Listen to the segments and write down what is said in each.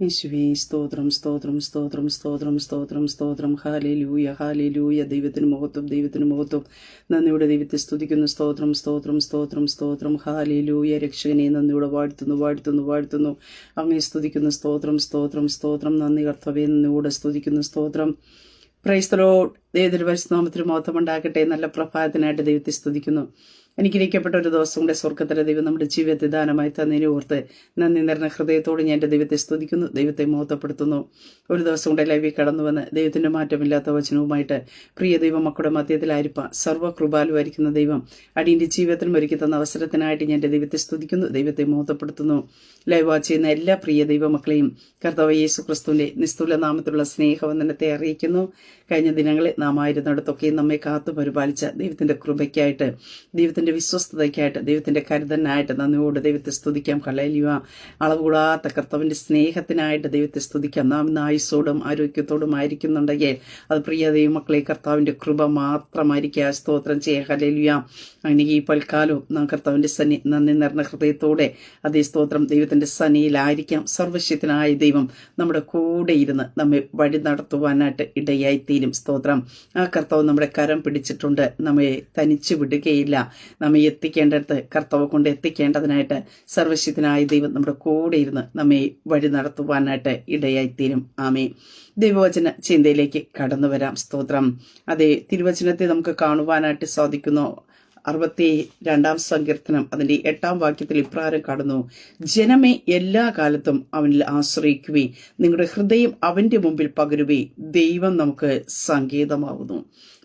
യേശുവേ സ്തോത്രം സ്തോത്രം സ്തോത്രം സ്തോത്രം സ്തോത്രം സ്തോത്രം ഹാലേലൂയ ഹാലേലൂയ. ദൈവത്തിന് മഹത്വം ദൈവത്തിന് മഹത്വം. നന്ദിയുടെ ദൈവത്തെ സ്തുതിക്കുന്നു. സ്തോത്രം സ്തോത്രം സ്തോത്രം സ്തോത്രം ഹാലേലൂയ. രക്ഷകനെ നന്ദിയുടെ വാഴ്ത്തുന്നു വാഴ്ത്തുന്നു വാഴ്ത്തുന്നു. അങ്ങേ സ്തുതിക്കുന്നു. സ്തോത്രം സ്തോത്രം സ്തോത്രം. നന്ദി കർത്താവേ, നന്ദിയോടെ സ്തുതിക്കുന്നു. സ്തോത്രം. Praise the Lord. ദൈവത്തിന്റെ പരിശുദ്ധനാമത്തിന് മഹത്വം ഉണ്ടാകട്ടെ. നല്ല പ്രഭാതത്തിനായിട്ട് ദൈവത്തെ സ്തുതിക്കുന്നു. അനുഗ്രഹിക്കപ്പെട്ട ഒരു ദിവസം കൂടെ സ്വർഗത്തിലെ ദൈവം നമ്മുടെ ജീവിതത്തെ ദാനമായി തന്നതിനെ ഓർത്ത് നന്ദി നിറഞ്ഞ ഹൃദയത്തോട് ഞാൻ എൻ്റെ ദൈവത്തെ സ്തുതിക്കുന്നു, ദൈവത്തെ മഹത്വപ്പെടുത്തുന്നു. ഒരു ദിവസം കൂടെ ലൈവിൽ കടന്നു വന്ന് ദൈവത്തിന്റെ മാറ്റമില്ലാത്ത വചനവുമായിട്ട് പ്രിയ ദൈവം മക്കളുടെ മധ്യത്തിലായിരിക്കാം സർവ്വകൃപാലുവായിരിക്കുന്ന ദൈവം അടിയന്റെ ജീവിതത്തിലും ഒരുക്കി തന്ന അവസരത്തിനായിട്ട് ഞാൻ എൻ്റെ ദൈവത്തെ സ്തുതിക്കുന്നു, ദൈവത്തെ മഹത്വപ്പെടുത്തുന്നു. ലൈവ് വാച്ച് ചെയ്യുന്ന എല്ലാ പ്രിയ ദൈവമക്കളെയും കർത്താവ് യേശു ക്രിസ്തുവിന്റെ നിസ്തുല നാമത്തിലുള്ള സ്നേഹവന്ദനത്തെ അറിയിക്കുന്നു. കഴിഞ്ഞ ദിനങ്ങളിൽ നാം ആയിരുന്നിടത്തൊക്കെ നമ്മെ കാത്തു പരിപാലിച്ച ദൈവത്തിന്റെ കൃപയ്ക്കായിട്ട്, ദൈവത്തിന്റെ വിശ്വസ്തതയ്ക്കായിട്ട്, ദൈവത്തിന്റെ കരുതനായിട്ട് നന്ദിയോട് ദൈവത്തെ സ്തുതിക്കാം. ഹല്ലേലൂയ. അളവുകൂടാത്ത കർത്താവിന്റെ സ്നേഹത്തിനായിട്ട് ദൈവത്തെ സ്തുതിക്കാം. നാം ഇന്ന് ആയുസ്സോടും ആരോഗ്യത്തോടും ആയിരിക്കുന്നുണ്ടെങ്കിൽ അത് പ്രിയ ദൈവമക്കളെ കർത്താവിന്റെ കൃപ മാത്രമായിരിക്കുക. സ്തോത്രം ചെയ്യുക. ഹല്ലേലൂയ. അങ്ങനെ ഈ പൽക്കാലവും നാം കർത്താവിന്റെ നന്ദി നിറഞ്ഞ ഹൃദയത്തോടെ അതേ സ്തോത്രം ദൈവത്തിന്റെ സന്നിയിലായിരിക്കാം. സർവശക്തനായ ദൈവം നമ്മുടെ കൂടെ ഇരുന്ന് നമ്മെ വഴി നടത്തുവാനായിട്ട് ഇടയായിത്തീരും. സ്തോത്രം. ആ കർത്താവ് നമ്മുടെ കരം പിടിച്ചിട്ടുണ്ട്. നമ്മെ തനിച്ചു വിടുകയില്ല. നമ്മെ എത്തിക്കേണ്ടടുത്ത് കർത്താവ് കൊണ്ട് എത്തിക്കേണ്ടതിനായിട്ട് സർവശക്തനായ ദൈവം നമ്മുടെ കൂടെ ഇരുന്ന് നമ്മെ വഴി നടത്തുവാനായിട്ട് ഇടയായിത്തീരും. ആമേൻ. ദൈവവചന ചിന്തയിലേക്ക് കടന്നു വരാം. സ്തോത്രം. അതേ തിരുവചനത്തെ നമുക്ക് കാണുവാനായിട്ട് സാധിക്കുന്നു. 62 സങ്കീർത്തനം അതിന്റെ 8 വാക്യത്തിൽ ഇപ്രകാരം കാണുന്നു: ജനമേ, എല്ലാ കാലത്തും അവനിൽ ആശ്രയിക്കുവേ, നിങ്ങളുടെ ഹൃദയം അവന്റെ മുമ്പിൽ പകരുവേ, ദൈവം നമുക്ക് സങ്കേതമാകുന്നു.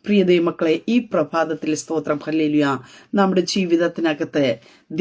പ്രിയ ദൈവമക്കളെ, ഈ പ്രഭാതത്തിൽ സ്തോത്രം ഹല്ലേലൂയ, നമ്മുടെ ജീവിതത്തിനകത്ത്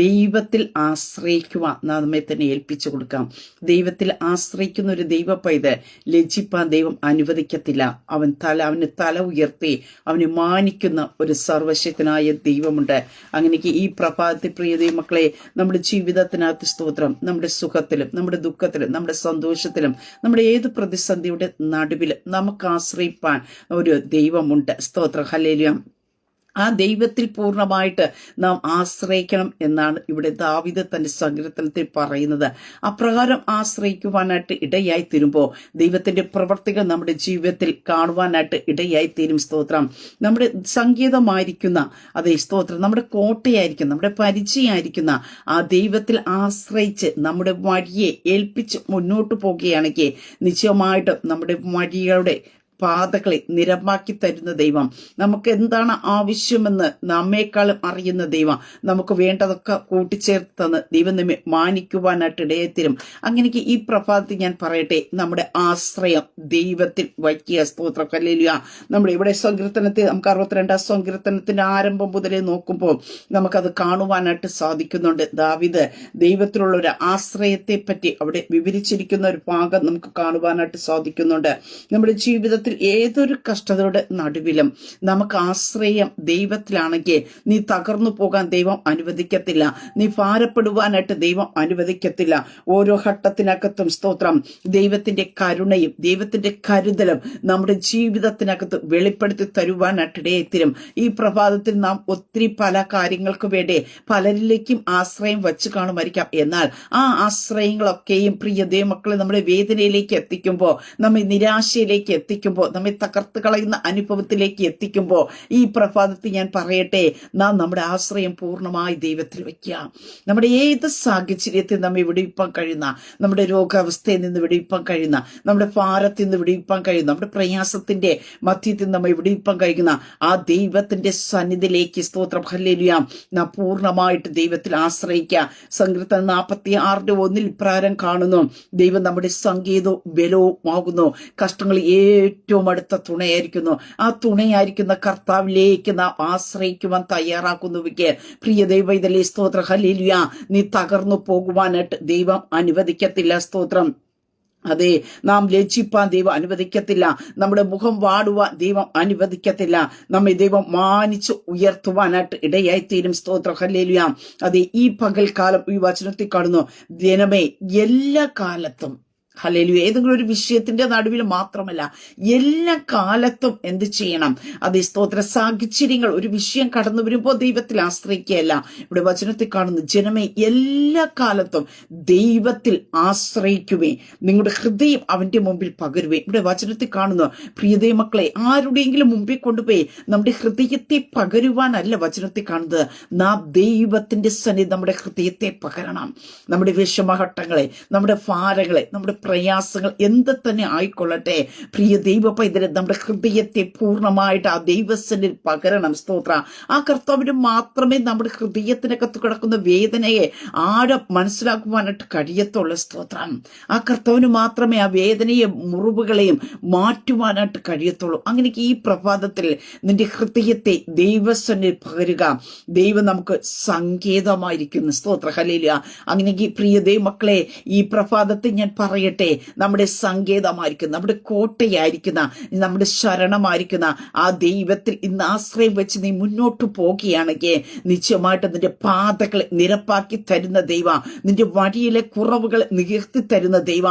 ദൈവത്തിൽ ആശ്രയിക്കുവാൻ നമ്മെ തന്നെ ഏൽപ്പിച്ചു കൊടുക്കാം. ദൈവത്തിൽ ആശ്രയിക്കുന്ന ഒരു ദൈവ പൈതൽ ലജ്ജിപ്പാൻ ദൈവം അനുവദിക്കത്തില്ല. അവന് തല ഉയർത്തി അവനെ മാനിക്കുന്ന ഒരു സർവശക്തനായ ദൈവമുണ്ട്. അങ്ങനെയൊക്കെ ഈ പ്രഭാതത്തിൽ പ്രിയ ദൈവമക്കളെ, നമ്മുടെ ജീവിതത്തിനകത്ത് സ്തോത്രം, നമ്മുടെ സുഖത്തിലും നമ്മുടെ ദുഃഖത്തിലും നമ്മുടെ സന്തോഷത്തിലും നമ്മുടെ ഏത് പ്രതിസന്ധിയുടെ നടുവിലും നമുക്ക് ആശ്രയിപ്പാൻ ഒരു ദൈവമുണ്ട്. സ്തോത്രം ഹല്ലേലൂയ. ആ ദൈവത്തിൽ പൂർണ്ണമായിട്ട് നാം ആശ്രയിക്കണം എന്നാണ് ഇവിടെ ദാവീദ് തന്റെ സങ്കീർത്തനത്തിൽ പറയുന്നത്. അപ്രകാരം ആശ്രയിക്കുവാനായിട്ട് ഇടയായി തീരുമ്പോൾ ദൈവത്തിന്റെ പ്രവർത്തികൾ നമ്മുടെ ജീവിതത്തിൽ കാണുവാനായിട്ട് ഇടയായി തീരും. സ്തോത്രം. നമ്മുടെ സംഗീതമായിരിക്കുന്ന അതേ സ്തോത്രം, നമ്മുടെ കോട്ടയായിരിക്കുന്ന, നമ്മുടെ പരിചയമായിരിക്കുന്ന ആ ദൈവത്തിൽ ആശ്രയിച്ച് നമ്മുടെ വഴിയെ ഏൽപ്പിച്ച് മുന്നോട്ട് പോകുകയാണെങ്കിൽ നിശ്ചയമായിട്ടും നമ്മുടെ വഴികളുടെ പാതകളെ നിരമാക്കി തരുന്ന ദൈവം, നമുക്ക് എന്താണ് ആവശ്യമെന്ന് നമ്മേക്കാളും അറിയുന്ന ദൈവം, നമുക്ക് വേണ്ടതൊക്കെ കൂട്ടിച്ചേർത്ത് തന്ന് ദൈവം നമ്മെ മാനിക്കുവാനായിട്ട് ഇടയത്തിരും. അങ്ങനെയൊക്കെ ഈ പ്രഭാതത്തിൽ ഞാൻ പറയട്ടെ, നമ്മുടെ ആശ്രയം ദൈവത്തിൽ വയ്ക്കുക. സ്തോത്രം ഹല്ലേലൂയ. നമ്മുടെ ഇവിടെ സങ്കീർത്തനത്തിൽ നമുക്ക് 62 സങ്കീർത്തനത്തിന്റെ ആരംഭം മുതലേ നോക്കുമ്പോൾ നമുക്കത് കാണുവാനായിട്ട് സാധിക്കുന്നുണ്ട്. ദാവീദ് ദൈവത്തിലുള്ള ഒരു ആശ്രയത്തെ പറ്റി അവിടെ വിവരിച്ചിരിക്കുന്ന ഒരു ഭാഗം നമുക്ക് കാണുവാനായിട്ട് സാധിക്കുന്നുണ്ട്. നമ്മുടെ ജീവിതത്തിൽ ഏതൊരു കഷ്ടതയുടെ നടുവിലും നമുക്ക് ആശ്രയം ദൈവത്തിലാണെങ്കിൽ നീ തകർന്നു പോകാൻ ദൈവം അനുവദിക്കത്തില്ല. നീ ഭാരപ്പെടുവാനായിട്ട് ദൈവം അനുവദിക്കത്തില്ല. ഓരോ ഘട്ടത്തിനകത്തും സ്തോത്രം ദൈവത്തിന്റെ കരുണയും ദൈവത്തിന്റെ കരുതലും നമ്മുടെ ജീവിതത്തിനകത്ത് വെളിപ്പെടുത്തി തരുവാനായിട്ട് ഇടയെത്തിരും. ഈ പ്രഭാതത്തിൽ നാം ഒത്തിരി പല കാര്യങ്ങൾക്ക് വേണ്ടി പലരിലേക്കും ആശ്രയം വച്ച് കാണുമായിരിക്കാം. എന്നാൽ ആ ആശ്രയങ്ങളൊക്കെയും പ്രിയ ദൈവമക്കളെ നമ്മുടെ വേദനയിലേക്ക് എത്തിക്കുമ്പോൾ, നമ്മെ നിരാശയിലേക്ക് എത്തിക്കുമ്പോൾ, നമ്മെ തകർത്ത് കളയുന്ന അനുഭവത്തിലേക്ക് എത്തിക്കുമ്പോൾ ഈ പ്രഭാതത്തിൽ ഞാൻ പറയട്ടെ, നാം നമ്മുടെ ആശ്രയം പൂർണ്ണമായി ദൈവത്തിൽ വയ്ക്കുക. നമ്മുടെ ഏത് സാഹചര്യത്തിൽ നമ്മെ വിടിവിപ്പാൻ കഴിയുന്ന, നമ്മുടെ രോഗാവസ്ഥയിൽ നിന്ന് വിടിവിപ്പാൻ കഴിയുന്ന, നമ്മുടെ ഭാരത്തിൽ നിന്ന് വിടിവിപ്പാൻ കഴിയുന്ന, നമ്മുടെ പ്രയാസത്തിന്റെ മധ്യത്തിൽ നമ്മെ വിടിവിപ്പാൻ കഴിയുന്ന ആ ദൈവത്തിന്റെ സന്നിധിയിലേക്ക് സ്തോത്രം ഹല്ലേലൂയ നാം പൂർണ്ണമായിട്ട് ദൈവത്തിൽ ആശ്രയിക്കുക. സങ്കീർത്തനം 46:1 ഇപ്രകാരം കാണുന്നു: ദൈവം നമ്മുടെ സങ്കേതവും ബലവും ആകുന്നു, കഷ്ടങ്ങൾ ഏറ്റവും അടുത്ത തുണയായിരിക്കുന്നു. ആ തുണയായിരിക്കുന്ന കർത്താവിലേക്ക് നാം ആശ്രയിക്കുവാൻ തയ്യാറാക്കുന്നുവെങ്കിൽ പ്രിയ ദൈവ ഇതല്ലേ സ്തോത്രം ഹല്ലേലൂയ, നീ തകർന്നു പോകുവാനായിട്ട് ദൈവം അനുവദിക്കത്തില്ല. സ്തോത്രം. അതെ, നാം ലജ്ജിപ്പാൻ ദൈവം അനുവദിക്കത്തില്ല. നമ്മുടെ മുഖം വാടുവാൻ ദൈവം അനുവദിക്കത്തില്ല. നമ്മെ ദൈവം മാനിച്ച് ഉയർത്തുവാനായിട്ട് ഇടയായിത്തീരും. സ്തോത്രം ഹല്ലേലൂയ. അതെ, ഈ പകൽക്കാലം ഈ വചനത്തിൽ കാണുന്നു: ജനമേ, എല്ലാ കാലത്തും ഹല്ലേലൂയ. ഏതെങ്കിലും ഒരു വിഷയത്തിന്റെ നടുവിൽ മാത്രമല്ല, എല്ലാ കാലത്തും എന്ത് ചെയ്യണം? അതേ സ്തോത്ര സാഹചര്യങ്ങൾ ഒരു വിഷയം കടന്നു വരുമ്പോൾ ദൈവത്തിൽ ആശ്രയിക്കുകയല്ല. ഇവിടെ വചനത്തിൽ കാണുന്നു, ജനമേ എല്ലാ കാലത്തും ദൈവത്തിൽ ആശ്രയിക്കുവേ, നിങ്ങളുടെ ഹൃദയം അവന്റെ മുമ്പിൽ പകരുവേ. ഇവിടെ വചനത്തിൽ കാണുന്നു, പ്രിയതേ മക്കളെ, ആരുടെയെങ്കിലും മുമ്പിൽ കൊണ്ടുപോയി നമ്മുടെ ഹൃദയത്തെ പകരുവാനല്ല വചനത്തിൽ കാണുന്നത്. നാം ദൈവത്തിന്റെ സന്നിധി നമ്മുടെ ഹൃദയത്തെ പകരണം. നമ്മുടെ വിഷമഘട്ടങ്ങളെ, നമ്മുടെ ഭാരങ്ങളെ, നമ്മുടെ പ്രയാസങ്ങൾ എന്ത് തന്നെ ആയിക്കൊള്ളട്ടെ, പ്രിയ ദൈവ പൈതലെ, നമ്മുടെ ഹൃദയത്തെ പൂർണ്ണമായിട്ട് ആ ദൈവസന്നിധിയിൽ പകരണം. സ്തോത്ര. ആ കർത്താവിന് മാത്രമേ നമ്മുടെ ഹൃദയത്തിനകത്ത് കിടക്കുന്ന വേദനയെ ആഴം മനസ്സിലാക്കുവാനായിട്ട് കഴിയത്തുള്ളൂ. സ്തോത്രം. ആ കർത്താവിന് മാത്രമേ ആ വേദനയെ, മുറിവുകളെയും മാറ്റുവാനായിട്ട് കഴിയത്തുള്ളൂ. അങ്ങനെ ഈ പ്രഭാതത്തിൽ നിന്റെ ഹൃദയത്തെ ദൈവസന്നിധിയിൽ പകരുക. ദൈവം നമുക്ക് സങ്കേതമായിരിക്കുന്നു. സ്തോത്ര. ഹല്ലേലൂയ. അങ്ങനെയെങ്കിൽ പ്രിയ ദൈവമക്കളെ, ഈ പ്രഭാതത്തിൽ ഞാൻ പറയട്ടെ, നമ്മുടെ സങ്കേതമായിരിക്കുന്ന, നമ്മുടെ കോട്ടയായിരിക്കുന്ന, നമ്മുടെ ശരണമായിരിക്കുന്ന ആ ദൈവത്തിൽ ഇന്ന് ആശ്രയം വെച്ച് നീ മുന്നോട്ട് പോകുകയാണെങ്കിൽ നിശ്ചയമായിട്ട് നിന്റെ പാതകളെ നിരപ്പാക്കി തരുന്ന ദൈവ, നിന്റെ വഴിയിലെ കുറവുകൾ നികർത്തി തരുന്ന ദൈവ,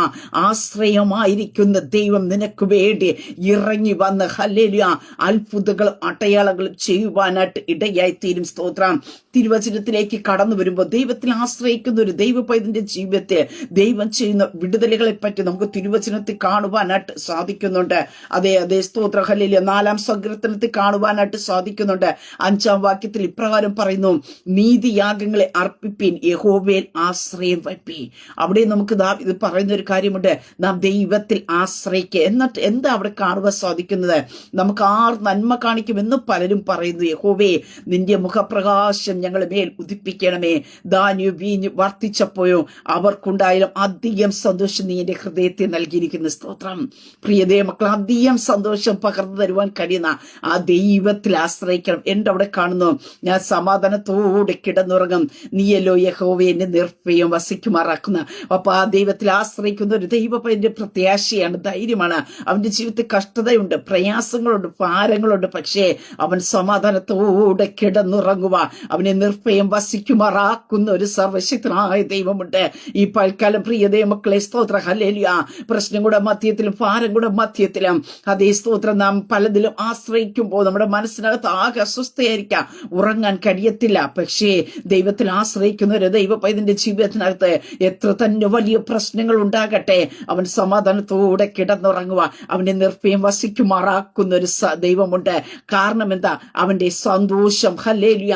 ആശ്രയമായിരിക്കുന്ന ദൈവം നിനക്ക് വേണ്ടി ഇറങ്ങി വന്ന് ഹല്ലേലൂയ അത്ഭുതങ്ങളും അടയാളങ്ങളും ചെയ്യുവാനായിട്ട് ഇടയായി തീരും. സ്തോത്രം. തിരുവചനത്തിലേക്ക് കടന്നു വരുമ്പോൾ ദൈവത്തിൽ ആശ്രയിക്കുന്ന ഒരു ദൈവ പൈതലിന്റെ ജീവിതത്തെ ദൈവം ചെയ്യുന്ന വിടുതലുകളെ പറ്റി നമുക്ക് തിരുവചനത്തിൽ കാണുവാനായിട്ട് സാധിക്കുന്നുണ്ട്. അതേ സ്തോത്ര. ഹല്ലേലൂയ. 4-ാം സങ്കീർത്തനത്തിൽ കാണുവാനായിട്ട് സാധിക്കുന്നുണ്ട്. 5-ാം വാക്യത്തിൽ ഇപ്രകാരം പറയുന്നു, നീതിയാഗങ്ങളെ അർപ്പിപ്പീൻ, യഹോവയിൽ ആശ്രയം വയ്പ്പീൻ. അവിടെ നമുക്ക് ഇത് പറയുന്ന ഒരു കാര്യമുണ്ട്, നാം ദൈവത്തിൽ ആശ്രയിക്കുക. എന്നിട്ട് എന്താ അവിടെ കാണുവാൻ സാധിക്കുന്നത്? നമുക്ക് ആർ നന്മ കാണിക്കുമെന്ന് പലരും പറയുന്നു. യഹോവേ, നിന്റെ മുഖപ്രകാശം ഞങ്ങളെ മേൽ ഉദിപ്പിക്കണമേ. ധാന്യം വീഞ്ഞ് വർദ്ധിച്ചപ്പോഴും അവർക്കുണ്ടായാലും അധികം സന്തോഷം നീ എന്റെ ഹൃദയത്തെ നൽകിയിരിക്കുന്ന. സ്തോത്രം. പ്രിയതേ മക്കൾ, അധികം സന്തോഷം പകർന്നു തരുവാൻ കഴിയുന്ന ആ ദൈവത്തിൽ ആശ്രയിക്കണം. എന്റെ അവിടെ കാണുന്നു, ഞാൻ സമാധാനത്തോടെ കിടന്നുറങ്ങും, നീയല്ലോ യഹോവേ എന്നെ നിർഭയം വസിക്കുമാറാക്കുന്ന. അപ്പൊ ആ ദൈവത്തിൽ ആശ്രയിക്കുന്ന ഒരു ദൈവത്തിന്റെ പ്രത്യാശയാണ്, ധൈര്യമാണ്. അവന്റെ ജീവിതത്തിൽ കഷ്ടതയുണ്ട്, പ്രയാസങ്ങളുണ്ട്, ഭാരങ്ങളുണ്ട്, പക്ഷേ അവൻ സമാധാനത്തോടെ കിടന്നുറങ്ങുക, അവനെ നിർഭയം വസിക്കുമാറാക്കുന്ന ഒരു സർവശക്തനായ ദൈവമുണ്ട്. ഈ പൽക്കാലം പ്രിയതേ മക്കളെ, സ്തോത്ര. ഹല്ലേലൂയ. പ്രശ്നങ്ങളുടെ മധ്യത്തിലും ഭാരങ്ങളുടെ മധ്യത്തിലും അതേ സ്തോത്രം, നാം പലതിലും ആശ്രയിക്കുമ്പോൾ നമ്മുടെ മനസ്സിനകത്ത് ആകെ അസ്വസ്ഥയായിരിക്കാം, ഉറങ്ങാൻ കഴിയത്തില്ല. പക്ഷേ ദൈവത്തിൽ ആശ്രയിക്കുന്ന ഒരു ദൈവ പൈതലിന്റെ ജീവിതത്തിനകത്ത് എത്ര തന്നെ വലിയ പ്രശ്നങ്ങൾ ഉണ്ടാകട്ടെ, അവൻ സമാധാനത്തോടെ കിടന്നുറങ്ങുക, അവനെ നിർഭയം വസിക്കുമാറാക്കുന്ന ഒരു ദൈവമുണ്ട്. കാരണം എന്താ? അവന്റെ സന്തോഷം ഹല്ലേലൂയ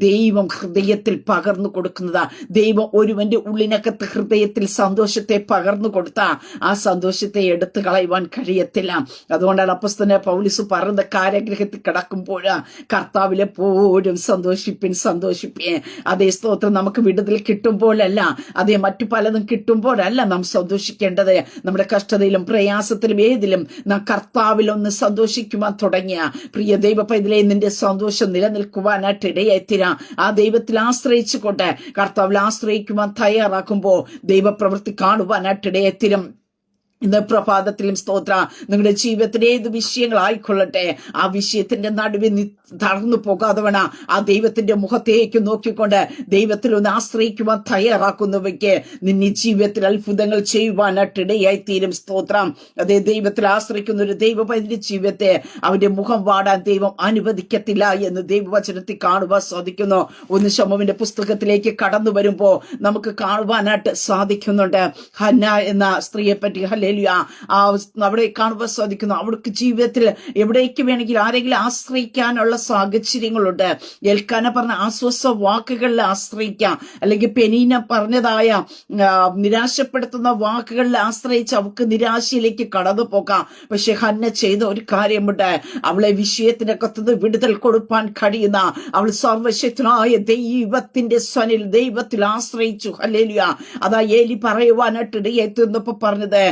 ദൈവം ഹൃദയത്തിൽ പകർന്നു കൊടുക്കുന്നതാ. ദൈവം ഒരുവന്റെ ഉള്ളിനകത്ത് ഹൃദയത്തിൽ സന്തോഷത്തെ പകർന്നു കൊടുത്ത ആ സന്തോഷത്തെ എടുത്തു കളയുവാൻ കഴിയത്തില്ല. അതുകൊണ്ടാണ് അപ്പോസ്തലനായ പൗലോസ് പറയുന്ന, കാരാഗൃഹത്തിൽ കിടക്കുമ്പോൾ കർത്താവിലെപ്പോഴും സന്തോഷിപ്പിൻ. അതേ സ്തോത്രം. നമുക്ക് വിടുതൽ കിട്ടുമ്പോഴല്ല, അതേ മറ്റു പലതും കിട്ടുമ്പോഴല്ല നാം സന്തോഷിക്കേണ്ടത്. നമ്മുടെ കഷ്ടതയിലും പ്രയാസത്തിലും ഏതിലും നാം കർത്താവിൽ ഒന്ന് സന്തോഷിക്കുവാൻ തുടങ്ങിയ പ്രിയ ദൈവ പൈതലേ, നിന്റെ സന്തോഷം നിലനിൽക്കുവാനായിട്ട് ഇടയായിത്തീരാം. ആ ദൈവത്തിൽ ആശ്രയിച്ചുകൊണ്ട് കർത്താവിൽ ആശ്രയിക്കുവാൻ തയ്യാറാക്കുമ്പോൾ ദൈവപ്രവൃത്തി കാണുവാനായിട്ട് ഇടയായിത്തീരും. ഇന്ന് പ്രഭാതത്തിലും സ്തോത്ര, നിങ്ങളുടെ ജീവിതത്തിലെ ഏത് വിഷയങ്ങളായിക്കൊള്ളട്ടെ, ആ വിഷയത്തിന്റെ നടുവിൽ തളർന്നു പോകാതെ വേണം ആ ദൈവത്തിന്റെ മുഖത്തേക്ക് നോക്കിക്കൊണ്ട് ദൈവത്തിൽ ഒന്ന് ആശ്രയിക്കുവാൻ തയ്യാറാക്കുന്നവയ്ക്ക് നിന്നെ ജീവിതത്തിൽ അത്ഭുതങ്ങൾ ചെയ്യുവാനായിട്ട് ഇടയായി തീരും. സ്തോത്രം. അതേ ദൈവത്തിൽ ആശ്രയിക്കുന്ന ഒരു ദൈവപൈതലിന്റെ ജീവിതത്തെ അവന്റെ മുഖം വാടാൻ ദൈവം അനുവദിക്കത്തില്ല എന്ന് ദൈവവചനത്തിൽ കാണുവാൻ സാധിക്കുന്നു. 1 ശമൂവേലിന്റെ പുസ്തകത്തിലേക്ക് കടന്നു വരുമ്പോ നമുക്ക് കാണുവാനായിട്ട് സാധിക്കുന്നുണ്ട്. ഹന്ന എന്ന സ്ത്രീയെ പറ്റി അവിടെ കാണുവാൻ സാധിക്കുന്നു. അവൾക്ക് ജീവിതത്തിൽ എവിടേക്ക് വേണമെങ്കിൽ ആരെങ്കിലും ആശ്രയിക്കാനുള്ള സാഹചര്യങ്ങളുണ്ട്. എൽക്കാന പറഞ്ഞ ആശ്വാസ വാക്കുകളിൽ ആശ്രയിക്കാം, അല്ലെങ്കിൽ പെനീന പറഞ്ഞതായ നിരാശപ്പെടുത്തുന്ന വാക്കുകളിൽ ആശ്രയിച്ച് അവൾക്ക് നിരാശയിലേക്ക് കടന്നു പോകാം. പക്ഷെ ഹന്ന ചെയ്ത ഒരു കാര്യമുണ്ട്, അവളെ വിഷയത്തിനകത്തുനിന്ന് വിടുതൽ കൊടുക്കാൻ കഴിയുന്ന അവൾ സർവശക്തനായ ദൈവത്തിന്റെ സ്വനിൽ ദൈവത്തിൽ ആശ്രയിച്ചു. ഹല്ലേലൂയ. അതാ ഏലി പറയുവാനായിട്ട് ഇടയായി തീർന്നപ്പോ പറഞ്ഞത്,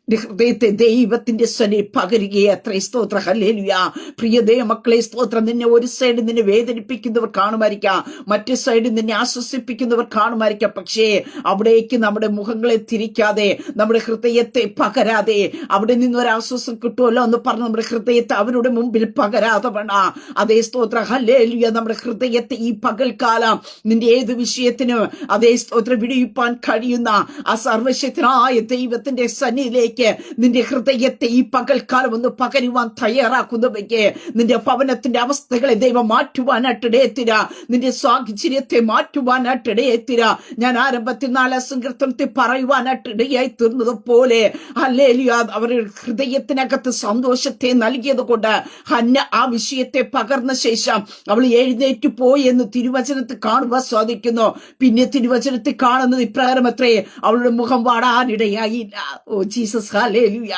ഹൃദയത്തെ ദൈവത്തിന്റെ സ്വനെ പകരുകയത്ര. സ്തോത്ര ഹല്ലേലൂയ. പ്രിയ ദൈവമക്കളെ, സ്തോത്രം. നിന്നെ ഒരു സൈഡിൽ നിന്നെ വേദനിപ്പിക്കുന്നവർ കാണുമായിരിക്കാം, മറ്റു സൈഡിൽ നിന്നെ ആശ്വസിപ്പിക്കുന്നവർ കാണുമായിരിക്കാം. പക്ഷേ അവിടേക്ക് നമ്മുടെ മുഖങ്ങളെ തിരിക്കാതെ, നമ്മുടെ ഹൃദയത്തെ പകരാതെ, അവിടെ നിന്നൊരു ആശ്വാസം കിട്ടുമല്ലോ എന്ന് പറഞ്ഞ് നമ്മുടെ ഹൃദയത്തെ അവരുടെ മുമ്പിൽ പകരാതെ വേണ. അതേ സ്തോത്ര ഹല്ലേലൂയ. നമ്മുടെ ഹൃദയത്തെ ഈ പകൽക്കാലം നിന്റെ ഏത് വിഷയത്തിനും അതേ സ്തോത്രം വിടിയിപ്പാൻ കഴിയുന്ന ആ സർവശക്തനായ ദൈവത്തിന്റെ സന്നിധിയിലേക്ക് നിന്റെ ഹൃദയത്തെ ഈ പകൽക്കാലം ഒന്ന് പകരുവാൻ തയ്യാറാക്കുന്നവയ്ക്ക് നിന്റെ ഭവനത്തിന്റെ അവസ്ഥകളെ ദൈവം മാറ്റുവാനായിട്ടിടയെത്തിര. നിന്റെ സാഹചര്യത്തെ മാറ്റുവാനായിട്ടിടയെത്തിര. ഞാൻ ആരംഭത്തിൽ 4 സങ്കീർത്തനത്തിൽ പറയുവാനായിട്ടിടയായി തീർന്നതുപോലെ ഹല്ലേലൂയ, അവരുടെ ഹൃദയത്തിനകത്ത് സന്തോഷത്തെ നൽകിയത് കൊണ്ട് ഹന്ന ആ വിഷയത്തെ പകർന്ന ശേഷം അവൾ എഴുന്നേറ്റ് പോയി എന്ന് തിരുവചനത്തിൽ കാണുവാൻ സാധിക്കുന്നു. പിന്നെ തിരുവചനത്തിൽ കാണുന്നത് ഇപ്രകാരം അത്രേ, അവളുടെ മുഖം വാടാനിടയായില്ല. Oh Jesus, hallelujah.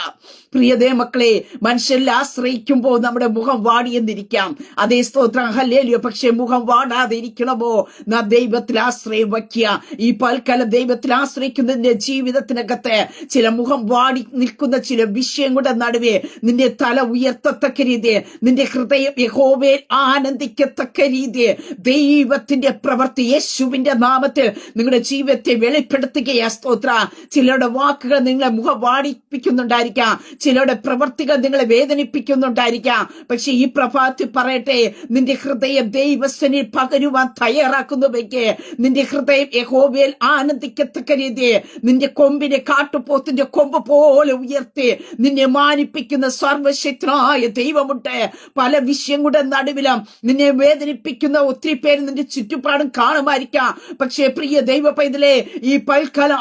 പ്രിയതേ മക്കളെ, മനുഷ്യരിൽ ആശ്രയിക്കുമ്പോൾ നമ്മുടെ മുഖം വാടിയെന്നിരിക്കാം. അതേ സ്തോത്രം, ഹല്ലേലൂയ. പക്ഷെ മുഖം വാടാതെ ഇരിക്കണമോ? നാം ദൈവത്തിൽ ആശ്രയം വയ്ക്കുക. ഈ പൽക്കാലം ദൈവത്തിൽ ആശ്രയിക്കുന്നതിന്റെ ജീവിതത്തിനകത്ത് ചില മുഖം വാടി നിൽക്കുന്ന ചില വിഷയങ്ങളുടെ നടുവേ നിന്റെ തല ഉയർത്തത്തക്ക രീതി, നിന്റെ ഹൃദയം യഹോവയിൽ ആനന്ദിക്കത്തക്ക രീതി ദൈവത്തിന്റെ പ്രവൃത്തി യേശുവിന്റെ നാമത്തിൽ നിങ്ങളുടെ ജീവിതത്തെ വെളിപ്പെടുത്തുകയാ. സ്തോത്ര. ചിലരുടെ വാക്കുകൾ നിങ്ങളെ മുഖം വാടിപ്പിക്കുന്നുണ്ടായിരിക്കാം, ചിലരുടെ പ്രവർത്തികൾ നിങ്ങളെ വേദനിപ്പിക്കുന്നുണ്ടായിരിക്കാം. പക്ഷെ ഈ പ്രഭാതത്തിൽ പറയട്ടെ, നിന്റെ ഹൃദയം ദൈവസനിൽ പകരുവാൻ തയ്യാറാക്കുന്നവയ്ക്ക് നിന്റെ ഹൃദയം യഹോവയിൽ ആനന്ദിക്കത്തക്ക രീതി നിന്റെ കൊമ്പിനെ കാട്ടുപോത്തിന്റെ കൊമ്പ് പോലെ ഉയർത്തി നിന്നെ മാനിപ്പിക്കുന്ന സർവശക്തനായ ദൈവമുണ്ട്. പല വിഷയങ്ങളുടെ നടുവിലും നിന്നെ വേദനിപ്പിക്കുന്ന ഒത്തിരി പേര് നിന്റെ ചുറ്റുപാടും കാണുമായിരിക്കാം. പക്ഷേ പ്രിയ ദൈവ പൈതലേ, ഈ പൽക്കാലം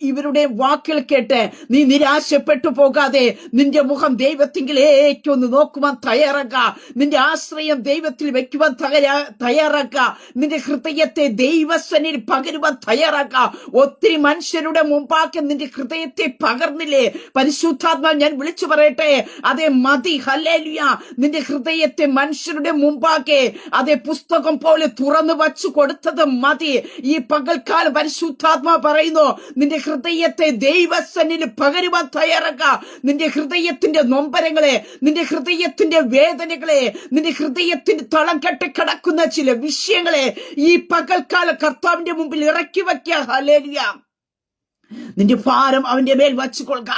ഇവരുടെ വാക്കുകൾ കേട്ട് നീ നിരാശപ്പെട്ടു പോകാതെ നിന്റെ മുഖം ദൈവത്തിങ്കിലേക്ക് ഒന്ന് നോക്കുവാൻ തയ്യാറാക്കുക. നിന്റെ ആശ്രയം ദൈവത്തിൽ വെക്കുവാൻ തയ്യാറാക്കുക. നിന്റെ ഹൃദയത്തെ ദൈവസനിൽ പകരുവാൻ തയ്യാറാക്കുക. ഒത്തിരി മനുഷ്യരുടെ മുമ്പാക്കി നിന്റെ ഹൃദയത്തെ പകർന്നില്ലേ? പരിശുദ്ധാത്മാവ് ഞാൻ വിളിച്ചു പറയട്ടെ, അതേ മതി. ഹല്ലേലൂയ. നിന്റെ ഹൃദയത്തെ മനുഷ്യരുടെ മുമ്പാക്കി അതേ പുസ്തകം പോലെ തുറന്നു വച്ചു കൊടുത്തത് മതി. ഈ പകൽക്കാലം പരിശുദ്ധാത്മാവ് പറയുന്നു, നിന്റെ ഹൃദയത്തെ ദൈവസനിൽ പകരുവാൻ തയ്യാറാക്കുക. നിന്റെ ഹൃദയത്തിന്റെ നൊമ്പരങ്ങളെ, നിന്റെ ഹൃദയത്തിന്റെ വേദനകളെ, നിന്റെ ഹൃദയത്തിന്റെ തളം കെട്ടിക്കിടക്കുന്ന ചില വിഷയങ്ങളെ ഈ പകൽക്കാല കർത്താവിന്റെ മുമ്പിൽ ഇറക്കി വയ്ക്കുക. ഹല്ലേലൂയ. നിന്റെ ഭാരം അവന്റെ മേൽ വച്ചുകൊള്ളുക.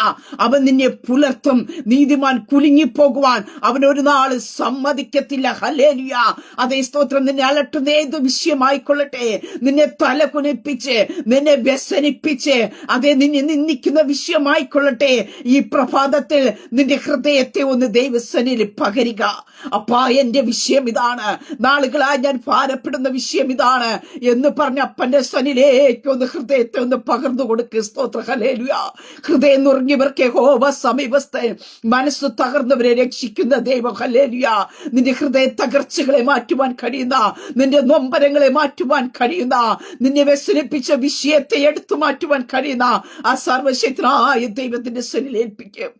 അവൻ നിന്നെ പുലർത്തും. നീതിമാൻ കുലുങ്ങിപ്പോകുവാൻ അവൻ ഒരു നാൾ സമ്മതിക്കത്തില്ല. ഹല്ലേലൂയ. അതേ സ്തോത്രം. നിന്നെ അലട്ടുന്ന ഏത് വിഷയമായിക്കൊള്ളട്ടെ, നിന്നെ തല കുനിപ്പിച്ച് നിന്നെ വ്യസനിപ്പിച്ച് അതേ നിന്നെ നിന്ദിക്കുന്ന വിഷയമായിക്കൊള്ളട്ടെ, ഈ പ്രഭാതത്തിൽ നിന്റെ ഹൃദയത്തെ ഒന്ന് ദൈവസന്നിധിയിൽ പകരുക. അപ്പാ, എന്റെ വിഷയം ഇതാണ്, നാളുകളായി ഞാൻ ഭാരപ്പെടുന്ന വിഷയം ഇതാണ് എന്ന് പറഞ്ഞ അപ്പന്റെ സന്നിധിയിലേക്ക് ഒന്ന് ഹൃദയത്തെ ഒന്ന് പകർന്നു കൊടുക്കുക. സ്തോത്ര. ഹല്ലേലൂയ. ഹൃദയം നുറുങ്ങിയവർക്ക് യഹോവ സമീപസ്ഥൻ, മനസ്സ് തകർന്നവരെ രക്ഷിക്കുന്ന ദൈവം. ഹല്ലേലൂയ. നിന്റെ ഹൃദയ തകർച്ചകളെ മാറ്റുവാൻ കഴിയുന്ന, നിന്റെ നൊമ്പരങ്ങളെ മാറ്റുവാൻ കഴിയുന്ന, നിന്നെ വ്യസനിപ്പിച്ച വിഷയത്തെ എടുത്തു മാറ്റുവാൻ കഴിയുന്ന ആ സർവശക്തനായ ദൈവത്തിന്റെ സന്നിധിയിൽ ഏൽപ്പിക്കും.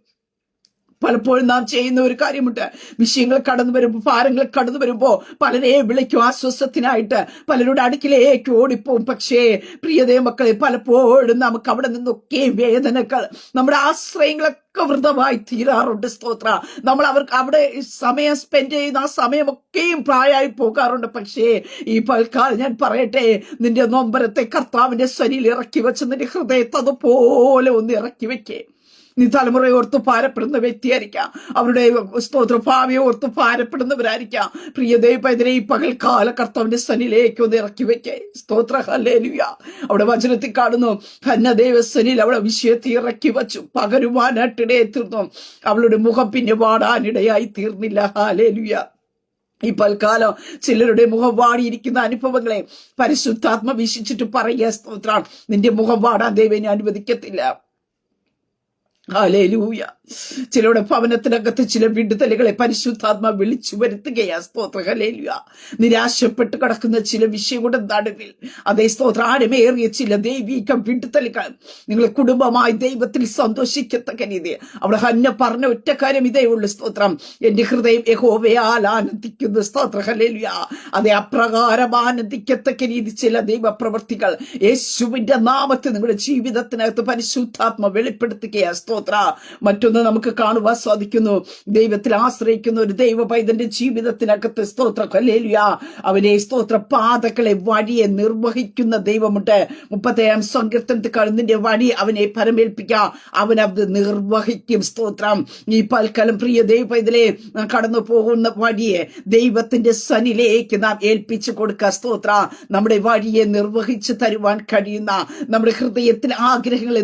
പലപ്പോഴും നാം ചെയ്യുന്ന ഒരു കാര്യമുണ്ട്, വിഷയങ്ങൾ കടന്നു വരുമ്പോൾ, ഭാരങ്ങൾ കടന്നു വരുമ്പോ പലരെ വിളിക്കും ആശ്വാസത്തിനായിട്ട്, പലരുടെ അടുക്കിലേക്ക് ഓടിപ്പോവും. പക്ഷേ പ്രിയതേ മക്കളെ, പലപ്പോഴും നമുക്ക് അവിടെ നിന്നൊക്കെ വേദനകൾ, നമ്മുടെ ആശ്രയങ്ങളൊക്കെ വൃതമായി തീരാറുണ്ട്. സ്തോത്ര. നമ്മൾ അവർക്ക് അവിടെ സമയം സ്പെൻഡ് ചെയ്യുന്ന ആ സമയമൊക്കെയും പ്രായമായി പോകാറുണ്ട്. പക്ഷേ ഈ പൽക്കാലം ഞാൻ പറയട്ടെ, നിന്റെ നൊമ്പരത്തെ കർത്താവിന്റെ സന്നിധിയിൽ ഇറക്കി വെച്ച് നിന്റെ ഹൃദയത്തെ അതുപോലെ ഒന്ന് ഇറക്കി വെക്കേ. നീ തലമുറയെ ഓർത്ത് ഭാരപ്പെടുന്ന വ്യക്തിയായിരിക്കാം, അവരുടെ സ്തോത്ര ഭാവിയെ ഓർത്ത് ഭാരപ്പെടുന്നവരായിരിക്കാം. പ്രിയ ദൈവത്തിനെ ഈ പകൽക്കാല കർത്താവിന്റെ സന്നിധിയിലേക്ക് ഒന്ന് ഇറക്കി വെക്കേ. സ്തോത്ര. ഹല്ലേലൂയ. അവിടെ വചനത്തിൽ കാണുന്നു, ഹന്ന ദൈവസന്നിധിയിൽ അവളെ വിഷയത്തെ ഇറക്കി വച്ചു, പകരുവാനായിട്ടിടയെ തീർന്നു. അവളുടെ മുഖം പിന്നെ വാടാനിടയായി തീർന്നില്ല. ഹല്ലേലൂയ. ഈ പൽക്കാലം ചിലരുടെ മുഖം വാടിയിരിക്കുന്ന അനുഭവങ്ങളെ പരിശുദ്ധാത്മ വീക്ഷിച്ചിട്ട് പറയുക. സ്തോത്രം. നിന്റെ മുഖം വാടാൻ ദൈവം അനുവദിക്കത്തില്ല. ഹല്ലേലൂയ. ചിലരുടെ ഭവനത്തിനകത്ത് ചില വിടുതലുകളെ പരിശുദ്ധാത്മ വിളിച്ചു വരുത്തുകയാ. സ്തോത്ര. ഹല്ലേലൂയ. നിരാശപ്പെട്ട് കിടക്കുന്ന ചില വിഷയങ്ങളുടെ നടുവിൽ അതേ സ്തോത്ര ആഴമേറിയ ചില ദൈവിക വിടുതലുകൾ നിങ്ങൾ കുടുംബമായി ദൈവത്തിൽ സന്തോഷിക്കത്തക്ക രീതി. അവിടെ ഹന്ന പറഞ്ഞ ഒറ്റ കാര്യം ഇതേ ഉള്ളു. സ്തോത്രം. എന്റെ ഹൃദയം യഹോവയാൽ ആനന്ദിക്കുന്നു. സ്തോത്ര. ഹല്ലേലൂയ. അതേ അപ്രകാരം ആനന്ദിക്കത്തക്ക രീതി ചില ദൈവപ്രവൃത്തികൾ യേശുവിന്റെ നാമത്തിൽ നിങ്ങളുടെ ജീവിതത്തിനകത്ത് പരിശുദ്ധാത്മ വെളിപ്പെടുത്തുകയാ. സ്തോത്ര. സ്തോത്ര. മറ്റൊന്ന് നമുക്ക് കാണുവാൻ സാധിക്കുന്നു, ദൈവത്തിൽ ആശ്രയിക്കുന്ന ഒരു ദൈവ പൈതന്റെ ജീവിതത്തിനകത്ത് സ്തോത്ര ഹല്ലേലൂയ അവനെ സ്തോത്ര പാതകളെ വഴിയെ നിർവഹിക്കുന്ന ദൈവമുണ്ട്. 37 സങ്കീർത്തനത്തിൽ നിന്റെ വഴി അവനെ പരമേൽപ്പിക്കുക, അവൻ അത് നിർവഹിക്കും. സ്തോത്രം. ഈ പൽക്കാലം പ്രിയ ദൈവ പൈതലെ കടന്നു പോകുന്ന വഴിയെ ദൈവത്തിന്റെ സന്നിലേക്ക് നാം ഏൽപ്പിച്ചു കൊടുക്കുക. സ്തോത്ര. നമ്മുടെ വഴിയെ നിർവഹിച്ചു തരുവാൻ കഴിയുന്ന, നമ്മുടെ ഹൃദയത്തിലെ ആഗ്രഹങ്ങളെ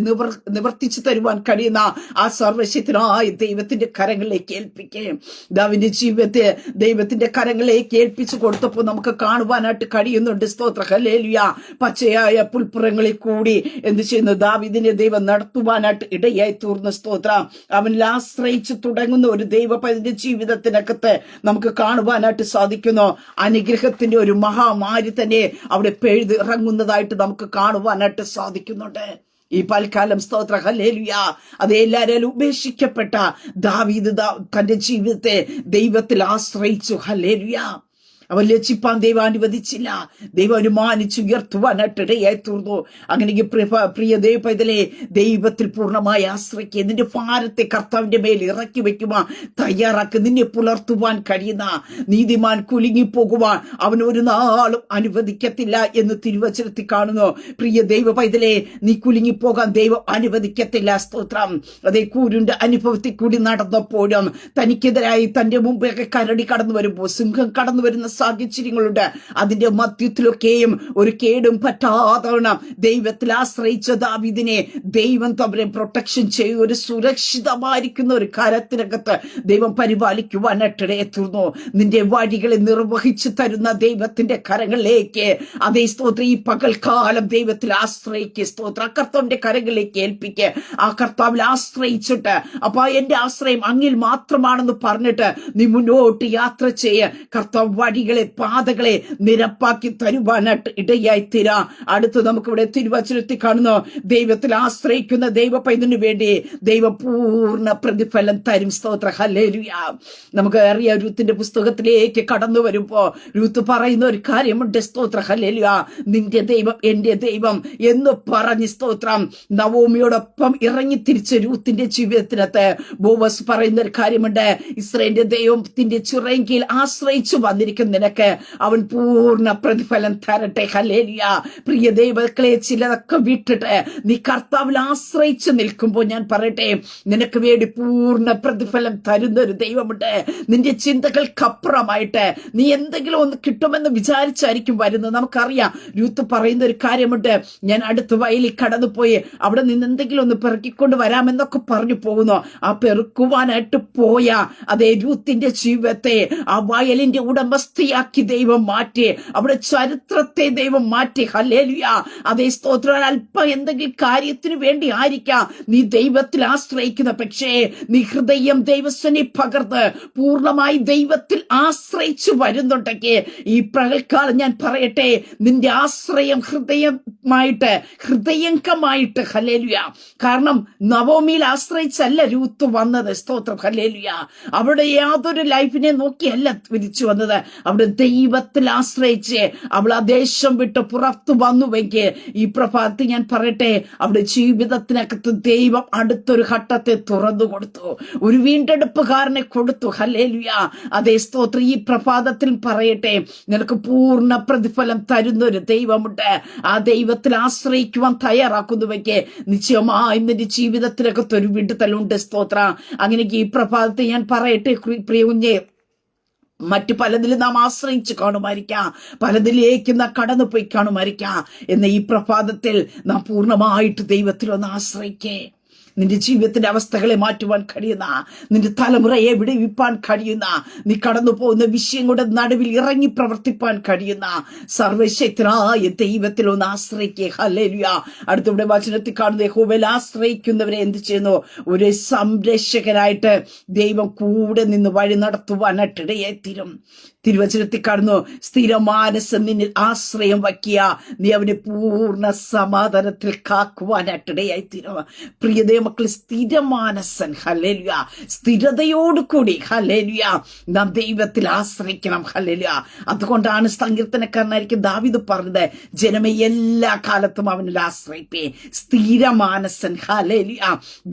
നിവർത്തിച്ചു തരുവാൻ കഴിയുന്ന ആ സർവശക്തനായ ദൈവത്തിന്റെ കരങ്ങളിലേക്ക് ഏൽപ്പിക്കുകയും ദാവീദിന്റെ ജീവിതത്തെ ദൈവത്തിന്റെ കരങ്ങളിലേക്ക് ഏൽപ്പിച്ചു കൊടുത്തപ്പോൾ നമുക്ക് കാണുവാനായിട്ട് കഴിയുന്നുണ്ട്. സ്തോത്ര ഹല്ലേലൂയ. പച്ചയായ പുൽപ്പുറങ്ങളിൽ കൂടി എന്ത് ചെയ്യുന്നു, ദാവീദിനെ ദൈവം നടത്തുവാനായിട്ട് ഇടയായി തീർന്നു. സ്തോത്ര. അവനിൽ ആശ്രയിച്ചു തുടങ്ങുന്ന ഒരു ദൈവപൈതന്റെ ജീവിതത്തിനകത്ത് നമുക്ക് കാണുവാനായിട്ട് സാധിക്കുന്നു. അനുഗ്രഹത്തിന്റെ ഒരു മഹാമാരി തന്നെ അവിടെ പെയ്തിറങ്ങുന്നതായിട്ട് നമുക്ക് കാണുവാനായിട്ട് സാധിക്കുന്നുണ്ട്. ഈ പൽക്കാലം സ്തോത്ര ഹല്ലേലൂയ. അത് എല്ലാവരും ഉപേക്ഷിക്കപ്പെട്ട ദാവീദ് തന്റെ ജീവിതത്തെ ദൈവത്തിൽ ആശ്രയിച്ചു. ഹല്ലേലൂയ. അവൻ ലജ്ജിപ്പാൻ ദൈവം അനുവദിച്ചില്ല. ദൈവം അനുമാനിച്ചു ഉയർത്തുവാനായിട്ട് ഇടയായി തീർന്നു. അങ്ങനെ പ്രിയ ദൈവ പൈതലേ, ദൈവത്തിൽ പൂർണ്ണമായി ആശ്രയിക്കുക. നിന്റെ ഭാരത്തെ കർത്താവിന്റെ മേൽ ഇറക്കി വെക്കുവാൻ തയ്യാറാക്കി. നിന്നെ പുലർത്തുവാൻ കഴിയുന്ന നീതിമാൻ കുലുങ്ങിപ്പോകുവാൻ അവൻ ഒരു നാളും അനുവദിക്കത്തില്ല എന്ന് തിരുവചനത്തിൽ കാണുന്നു. പ്രിയ ദൈവ പൈതലേ, നീ കുലുങ്ങിപ്പോകാൻ ദൈവം അനുവദിക്കത്തില്ല. സ്തോത്രം. അതേ കൂരിന്റെ അനുഭവത്തിൽ കൂടി നടന്നപ്പോഴും തനിക്കെതിരായി തന്റെ മുമ്പേ കരടി കടന്നു വരുമ്പോൾ, സിംഹം കടന്നു വരുന്ന സാഹചര്യങ്ങളുണ്ട്. അതിന്റെ മധ്യത്തിലൊക്കെയും ഒരു കേടും പറ്റാതവണ്ണം ദൈവത്തിൽ ആശ്രയിച്ച ദാവീദിനെ ദൈവം തമ്മിൽ പ്രൊട്ടക്ഷൻ ചെയ്യും. ഒരു സുരക്ഷിതമായിരിക്കുന്ന ഒരു കാര്യത്തിനകത്ത് ദൈവം പരിപാലിക്കുവാനായിട്ടിടയെ തീർന്നു. നിന്റെ വഴികളെ നിർവഹിച്ചു തരുന്ന ദൈവത്തിന്റെ കരങ്ങളിലേക്ക് അതേ സ്തോത്ര ഈ പകൽക്കാലം ദൈവത്തിൽ ആശ്രയിക്കുക. സ്തോത്ര. കർത്താവിന്റെ കരങ്ങളിലേക്ക് ഏൽപ്പിക്കുക. ആ കർത്താവിൽ ആശ്രയിച്ചിട്ട് അപ്പൊ എന്റെ ആശ്രയം അങ്ങിൽ മാത്രമാണെന്ന് പറഞ്ഞിട്ട് നീ മുന്നോട്ട് യാത്ര ചെയ്യ. കർത്താവ് വഴികളെ പാതകളെ നിരപ്പാക്കി തരുവാനായിട്ട് ഇടയായി തീരാ. അടുത്ത് നമുക്കിവിടെ തിരുവചനത്തിൽ കാണുന്നു, ദൈവത്തിൽ ആശ്രയിക്കുന്ന ദൈവ പൈതലിനു വേണ്ടി ദൈവം പൂർണ്ണ പ്രതിഫലം തരും. സ്തോത്ര ഹല്ലേലൂയ. നമുക്ക് അറിയാം, രൂത്തിന്റെ പുസ്തകത്തിലേക്ക് കടന്നു വരുമ്പോ രൂത്ത് പറയുന്ന ഒരു കാര്യമുണ്ട്. സ്തോത്ര ഹല്ലേലൂയ. നിന്റെ ദൈവം എന്റെ ദൈവം എന്ന് പറഞ്ഞ് സ്തോത്രം നവോമിയോടൊപ്പം ഇറങ്ങി തിരിച്ച രൂത്തിന്റെ ജീവിതത്തിനകത്ത് ബോവസ് പറയുന്ന ഒരു കാര്യമുണ്ട്. ഇസ്രായേലിന്റെ ദൈവത്തിന്റെ ചിറയിൽ ആശ്രയിച്ചു വന്നിരിക്കുന്ന നിനക്ക് അവൻ പൂർണ്ണ പ്രതിഫലം തരട്ടെ. ഹല്ലേലൂയ. പ്രിയ ദൈവക്കളെ, ചിലതൊക്കെ വിട്ടിട്ട് നീ കർത്താവിൽ ആശ്രയിച്ചു നിൽക്കുമ്പോൾ ഞാൻ പറയട്ടെ, നിനക്ക് വേണ്ടി പൂർണ്ണ പ്രതിഫലം തരുന്ന ഒരു ദൈവമുണ്ട്. നിന്റെ ചിന്തകൾക്കപ്പുറമായിട്ട് നീ എന്തെങ്കിലും ഒന്ന് കിട്ടുമെന്ന് വിചാരിച്ചായിരിക്കും വരുന്നത്. നമുക്കറിയാം, രൂത്ത് പറയുന്ന ഒരു കാര്യമുണ്ട്, ഞാൻ അടുത്ത വയലിൽ കടന്നുപോയി അവിടെ നിന്ന് എന്തെങ്കിലും ഒന്ന് പെറുക്കിക്കൊണ്ട് വരാമെന്നൊക്കെ പറഞ്ഞു പോകുന്നു. ആ പെറുക്കുവാനായിട്ട് പോയ അതേ രൂത്തിന്റെ ജീവിതത്തെ ആ വയലിന്റെ ഉടമസ്ഥയാക്കി ദൈവം മാറ്റി. അവിടെ ചരിത്രത്തെ ദൈവം മാറ്റി. ഹല്ലേലൂയ. അതേ സ്തോത്രം. അല്പം എന്തെങ്കിലും കാര്യത്തിന് വേണ്ടി ആയിരിക്കാം നീ ദൈവത്തിൽ ആശ്രയിക്കുന്ന, പക്ഷേ നീ ഹൃദയം ദൈവസ്ഥനെ പകർന്ന് പൂർണ്ണമായി ദൈവത്തിൽ ആശ്രയിച്ചു വരുന്നുണ്ടെങ്കിൽ ഈ പകൽക്കാലം ഞാൻ പറയട്ടെ, നിന്റെ ആശ്രയം ഹൃദയംഗമായിട്ട് ഹല്ലേലൂയ. കാരണം നവോമിയിൽ ആശ്രയിച്ചല്ല രൂത്ത് വന്നത്. സ്തോത്രം. ഹല്ലേലൂയ. അവിടെ യാതൊരു ലൈഫിനെ നോക്കിയല്ല തിരിച്ചു വന്നത്. അവിടെ ദൈവത്തിൽ ആശ്രയിച്ച് അവൾ ആ ദേശം വിട്ട് പുറത്തു വന്നുവെങ്കിൽ ഈ പ്രഭാതത്തിൽ ഞാൻ പറയട്ടെ, അവിടെ ജീവിതത്തിനകത്ത് ദൈവം അടുത്തൊരു ഘട്ടത്തെ തുറന്നു കൊടുത്തു, ഒരു വീണ്ടെടുപ്പുകാരനെ കൊടുത്തു. ഹല്ലേലൂയ. അതേ സ്തോത്രം. ഈ പ്രഭാതത്തിൽ പറയട്ടെ, നിനക്ക് പൂർണ്ണ പ്രതിഫലം തരുന്ന ഒരു ദൈവമുണ്ട്. ആ ദൈവത്തിൽ ആശ്രയിക്കുവാൻ തയ്യാറാക്കുന്നുവെങ്കിൽ നിശ്ചയമായി നിന്റെ ജീവിതത്തിനകത്ത് ഒരു വിടുതലുണ്ട്. സ്തോത്ര. അങ്ങനെ ഈ പ്രഭാതത്തിൽ ഞാൻ പറയട്ടെ പ്രിയ കുഞ്ഞെ, മറ്റു പലതിലും നാം ആശ്രയിച്ച് കാണുമായിരിക്കാം, പലതിലേക്ക് നാം കടന്നുപോയി കാണുമായിരിക്കാം. എന്ന ഈ പ്രഭാതത്തിൽ നാം പൂർണ്ണമായിട്ട് ദൈവത്തിലൊന്ന് ആശ്രയിക്കേ. നിന്റെ ജീവിതത്തിന്റെ അവസ്ഥകളെ മാറ്റുവാൻ കഴിയുന്ന, നിന്റെ തലമുറയെ വിടുവിപ്പാൻ കഴിയുന്ന, നീ കടന്നു പോകുന്ന വിഷയങ്ങളുടെ നടുവിൽ ഇറങ്ങി പ്രവർത്തിപ്പാൻ കഴിയുന്ന സർവശക്തനായ ദൈവത്തിൽ ഒന്ന് ആശ്രയിക്കുക. ഹല്ലേലൂയ. അടുത്തിവിടെ വചനത്തിൽ കാണുന്ന യഹോവയിൽ ആശ്രയിക്കുന്നവരെ എന്ത് ചെയ്യുന്നു? ഒരു സംരക്ഷകനായിട്ട് ദൈവം കൂടെ നിന്ന് വഴി നടത്തുവാനായിട്ടിടയായി തീരും. തിരുവചനത്തിൽ കാണുന്നു, സ്ഥിരമാനസം നിന്നിൽ ആശ്രയം വയ്ക്കുക, നീ അവനെ പൂർണ്ണ സമാധാനത്തിൽ കാക്കുവാനായിട്ടിടയായി തീരും. പ്രിയതേ ദൈവമക്കൾ സ്ഥിരമാനസൻ. ഹല്ലേലൂയ. സ്ഥിരതയോടുകൂടി ഹല്ലേലൂയ നാം ദൈവത്തിൽ ആശ്രയിക്കണം. ഹല്ലേലൂയ. അതുകൊണ്ടാണ് സങ്കീർത്തനക്കാരനായിരിക്കും ദാവീദ് പറഞ്ഞത്, ജനമേ എല്ലാ കാലത്തും അവനിൽ ആശ്രയിപ്പേ. സ്ഥിരമാനസൻ. ഹല്ലേലൂയ.